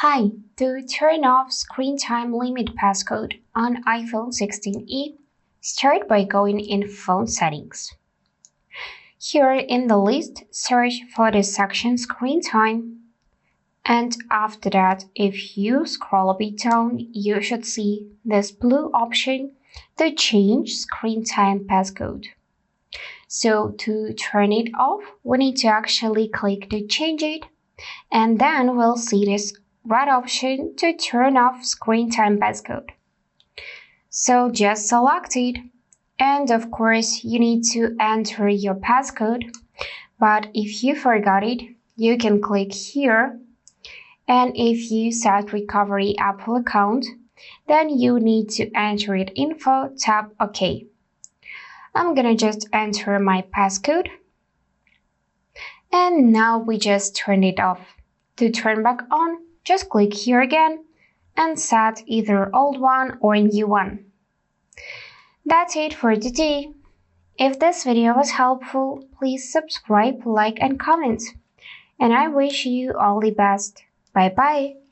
Hi, to turn off screen time limit passcode on iPhone 16e, start by going in Phone Settings. Here in the list, search for the section Screen Time. And after that, if you scroll a bit down, you should see this blue option to change screen time passcode. So to turn it off, we need to actually click to change it, and then we'll see this red option to turn off screen time passcode. So just select it, and of course you need to enter your passcode, but if you forgot it, you can click here, and if you set recovery Apple account, then you need to enter it info, tap OK. I'm gonna just enter my passcode, and now we just turned it off. To turn back on, just click here again and set either old one or new one. That's it for today. If this video was helpful, please subscribe, like and comment. And I wish you all the best. Bye bye.